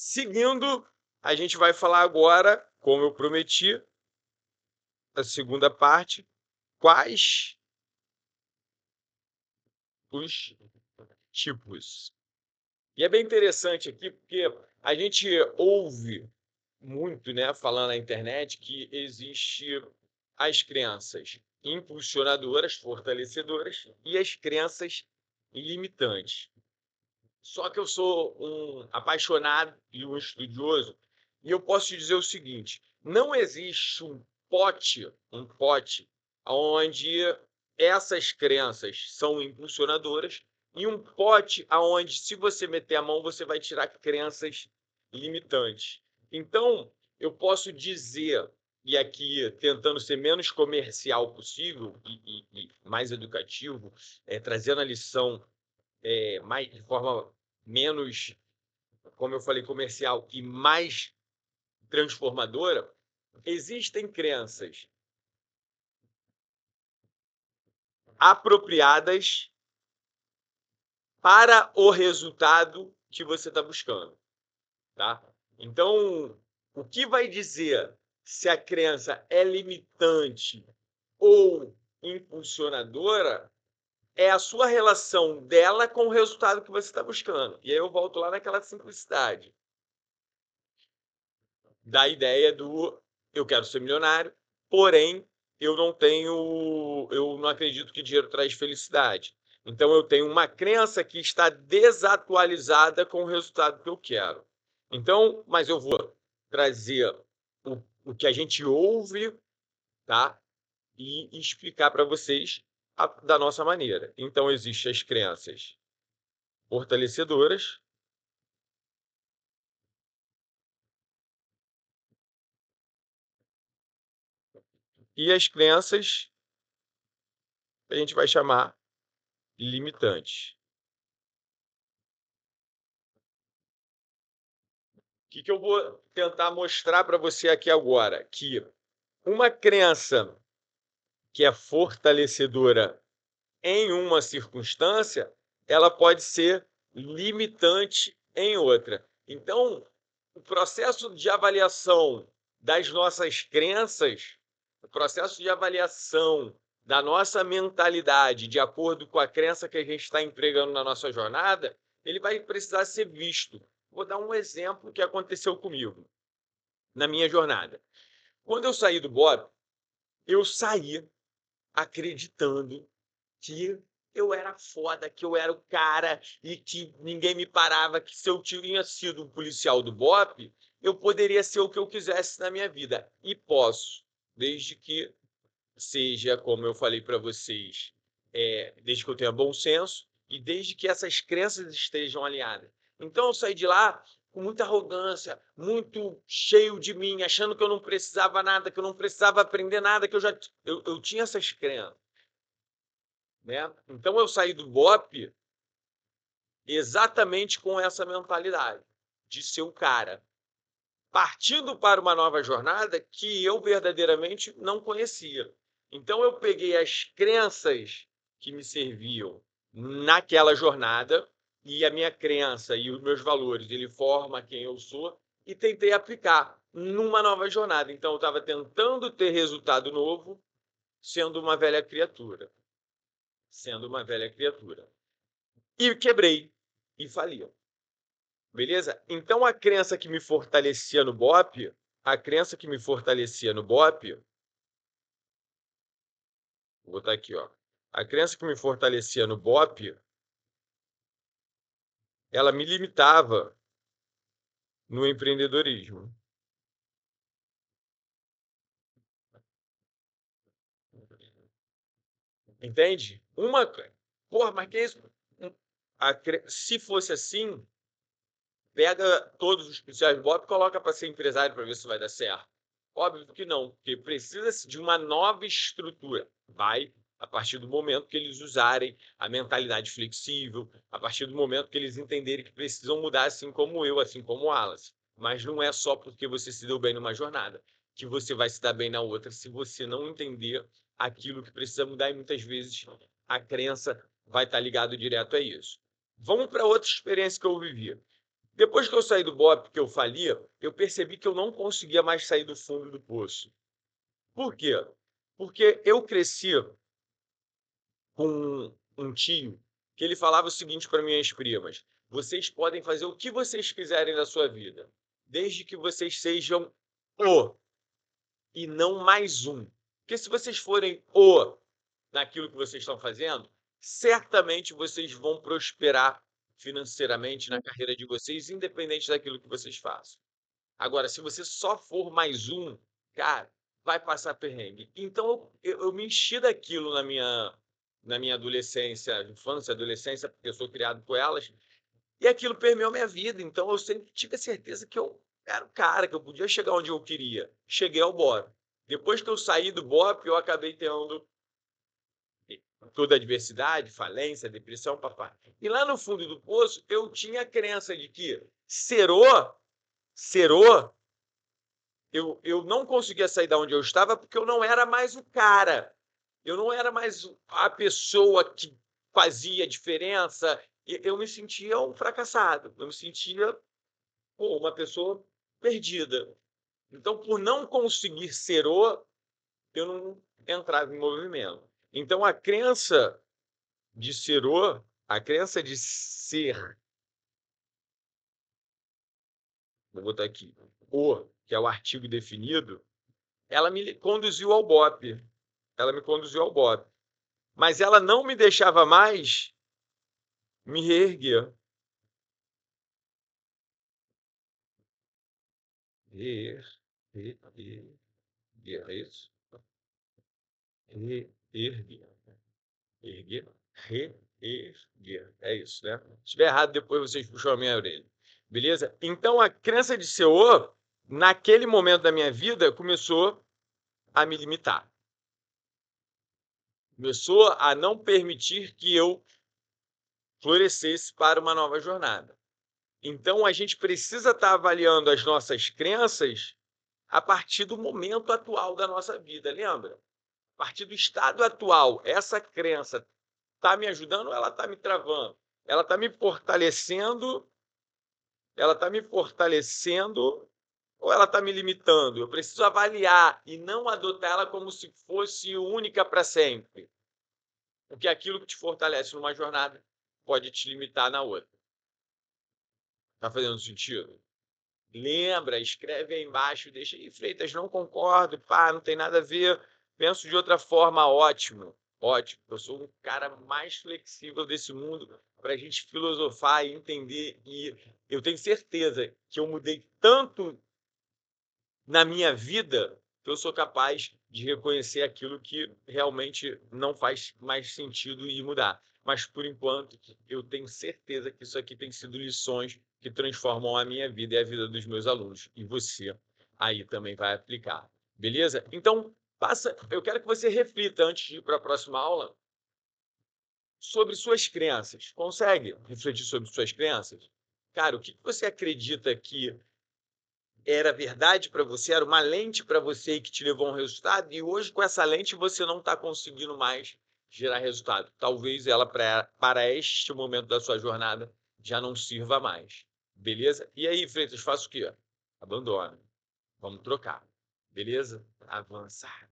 Seguindo, a gente vai falar agora, como eu prometi, a segunda parte, quais os tipos. E é bem interessante aqui, porque a gente ouve muito, né, falando na internet que existe as crenças impulsionadoras, fortalecedoras, e as crenças limitantes. Só que eu sou um apaixonado e um estudioso, e eu posso te dizer o seguinte: não existe um pote onde essas crenças são impulsionadoras e um pote aonde, se você meter a mão, você vai tirar crenças limitantes. Então, eu posso dizer, e aqui tentando ser menos comercial possível e mais educativo, trazendo a lição mais, de forma menos, como eu falei, comercial e mais transformadora, existem crenças apropriadas para o resultado que você está buscando, tá? Então, o que vai dizer se a crença é limitante ou impulsionadora é a sua relação dela com o resultado que você está buscando. E aí eu volto lá naquela simplicidade da ideia do eu quero ser milionário, porém eu não acredito que dinheiro traz felicidade. Então eu tenho uma crença que está desatualizada com o resultado que eu quero. Então, mas eu vou trazer o que a gente ouve, tá? E explicar para vocês da nossa maneira. Então existem as crenças fortalecedoras e as crenças que a gente vai chamar limitantes. O que eu vou tentar mostrar para você aqui agora? Que uma crença que é fortalecedora em uma circunstância, ela pode ser limitante em outra. Então, o processo de avaliação das nossas crenças, o processo de avaliação da nossa mentalidade, de acordo com a crença que a gente está empregando na nossa jornada, ele vai precisar ser visto. Vou dar um exemplo que aconteceu comigo na minha jornada. Quando eu saí do BOP, eu saí acreditando que eu era foda, que eu era o cara e que ninguém me parava, que se eu tinha sido um policial do BOP, eu poderia ser o que eu quisesse na minha vida. E posso, desde que seja, como eu falei para vocês, desde que eu tenha bom senso e desde que essas crenças estejam alinhadas. Então eu saí de lá com muita arrogância, muito cheio de mim, achando que eu não precisava nada, que eu não precisava aprender nada, que eu tinha essas crenças, né? Então eu saí do BOP exatamente com essa mentalidade de ser o cara, partindo para uma nova jornada que eu verdadeiramente não conhecia. Então eu peguei as crenças que me serviam naquela jornada e a minha crença e os meus valores, ele forma quem eu sou e tentei aplicar numa nova jornada. Então eu estava tentando ter resultado novo, sendo uma velha criatura, E quebrei e fali. Beleza? Então a crença que me fortalecia no BOP, vou botar aqui, ó. A crença que me fortalecia no BOP, ela me limitava no empreendedorismo. Entende? Porra, mas que isso? Se fosse assim, pega todos os policiais do BOP e coloca para ser empresário para ver se vai dar certo. Óbvio que não, porque precisa de uma nova estrutura. Vai a partir do momento que eles usarem a mentalidade flexível, a partir do momento que eles entenderem que precisam mudar, assim como eu, assim como o Wallace. Mas não é só porque você se deu bem numa jornada que você vai se dar bem na outra, se você não entender aquilo que precisa mudar, e muitas vezes a crença vai estar ligado direto a isso. Vamos para outra experiência que eu vivi. Depois que eu saí do BOPE, que eu falia, eu percebi que eu não conseguia mais sair do fundo do poço. Por quê? Porque eu cresci com um tio que ele falava o seguinte para minhas primas: vocês podem fazer o que vocês quiserem da sua vida, desde que vocês sejam o e não mais um. Porque se vocês forem o naquilo que vocês estão fazendo, certamente vocês vão prosperar financeiramente na carreira de vocês, independente daquilo que vocês façam. Agora, se você só for mais um, cara, vai passar perrengue. Então, eu me enchi daquilo na minha adolescência, infância, adolescência, porque eu sou criado com elas, e aquilo permeou minha vida. Então, eu sempre tive a certeza que eu era o cara, que eu podia chegar onde eu queria. Cheguei ao BOP. Depois que eu saí do BOP, eu acabei tendo toda a adversidade, falência, depressão, papai. E lá no fundo do poço, eu tinha a crença de que serou, eu não conseguia sair da onde eu estava porque eu não era mais o cara. Eu não era mais a pessoa que fazia diferença. Eu me sentia um fracassado. Eu me sentia uma pessoa perdida. Então, por não conseguir ser eu não entrava em movimento. Então, a crença de ser a crença de ser, vou botar aqui, que é o artigo definido, ela me conduziu ao BOP. Ela me conduziu ao BOP. Mas ela não me deixava mais me reerguer. Reerguer. É isso? Reerguer. Erguer. Reerguer. É isso, né? Se estiver errado, depois vocês puxam a minha orelha. Beleza? Então, a crença de ser naquele momento da minha vida, começou a me limitar. Começou a não permitir que eu florescesse para uma nova jornada. Então, a gente precisa estar avaliando as nossas crenças a partir do momento atual da nossa vida, lembra? A partir do estado atual, essa crença está me ajudando ou ela está me travando? Ela está me fortalecendo? Ela está me fortalecendo ou ela está me limitando? Eu preciso avaliar e não adotá-la como se fosse única para sempre. Porque aquilo que te fortalece numa jornada pode te limitar na outra. Está fazendo sentido? Lembra, escreve aí embaixo, deixa aí, Freitas, não concordo, pá, não tem nada a ver, penso de outra forma, ótimo, ótimo. Eu sou o cara mais flexível desse mundo para a gente filosofar e entender, e eu tenho certeza que eu mudei tanto na minha vida que eu sou capaz de reconhecer aquilo que realmente não faz mais sentido e mudar. Mas, por enquanto, eu tenho certeza que isso aqui tem sido lições que transformam a minha vida e a vida dos meus alunos. E você aí também vai aplicar. Beleza? Então, eu quero que você reflita antes de ir para a próxima aula sobre suas crenças. Consegue refletir sobre suas crenças? Cara, o que você acredita que era verdade para você, era uma lente para você e que te levou a um resultado, e hoje com essa lente você não está conseguindo mais gerar resultado. Talvez ela para este momento da sua jornada já não sirva mais. Beleza? E aí, Freitas, faço o quê? Abandona. Vamos trocar. Beleza? Avançar.